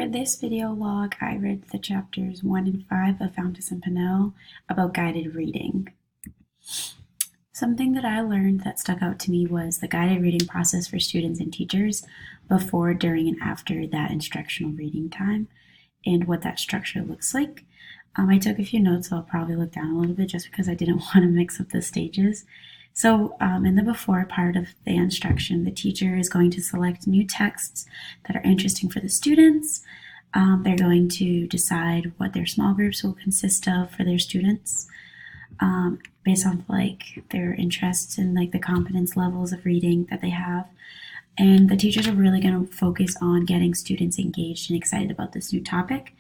For this video log, I read the chapters 1 and 5 of Fountas and Pinnell about guided reading. Something that I learned that stuck out to me was the guided reading process for students and teachers before, during, and after that instructional reading time and what that structure looks like. I took a few notes, so I'll probably look down a little bit just because I didn't want to mix up the stages. So in the before part of the instruction, the teacher is going to select new texts that are interesting for the students. They're going to decide what their small groups will consist of for their students based on their interests and the competence levels of reading that they have. And the teachers are really going to focus on getting students engaged and excited about this new topic.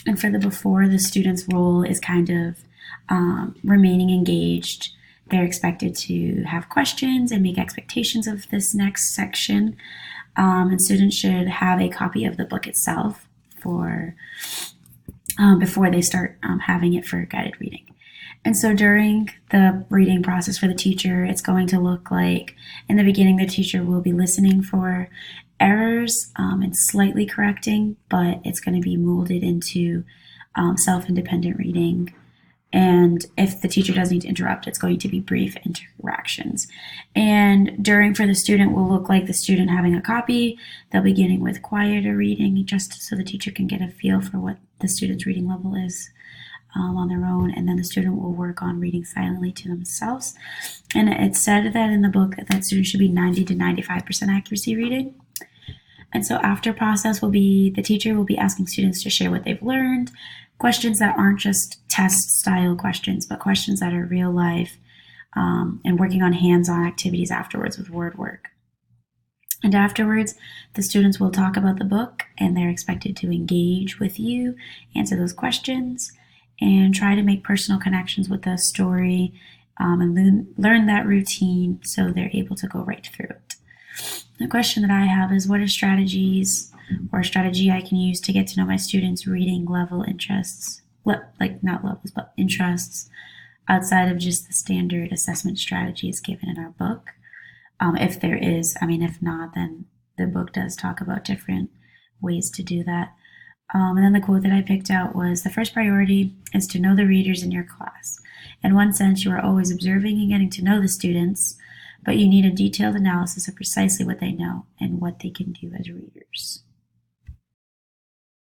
And for the before, the student's role is kind of remaining engaged. They're expected to have questions and make expectations of this next section. And students should have a copy of the book itself before they start having it for guided reading. And so during the reading process for the teacher, it's going to look like, in the beginning, the teacher will be listening for errors and slightly correcting, but it's going to be molded into self-independent reading. And if the teacher does need to interrupt, it's going to be brief interactions. And for the student will look like the student having a copy. They'll be beginning with quieter reading just so the teacher can get a feel for what the student's reading level is on their own. And then the student will work on reading silently to themselves. And it's said that in the book that students should be 90 to 95% accuracy reading. And so after process the teacher will be asking students to share what they've learned, questions that aren't just test style questions, but questions that are real life, and working on hands-on activities afterwards with word work. And afterwards, the students will talk about the book, and they're expected to engage with you, answer those questions, and try to make personal connections with the story, and learn that routine so they're able to go right through it. The question that I have is, what are strategies or strategy I can use to get to know my students' reading level interests, not levels, but interests outside of just the standard assessment strategies given in our book? If there is, if not, then the book does talk about different ways to do that. And then the quote that I picked out was, the first priority is to know the readers in your class. In one sense, you are always observing and getting to know the students, but you need a detailed analysis of precisely what they know and what they can do as readers.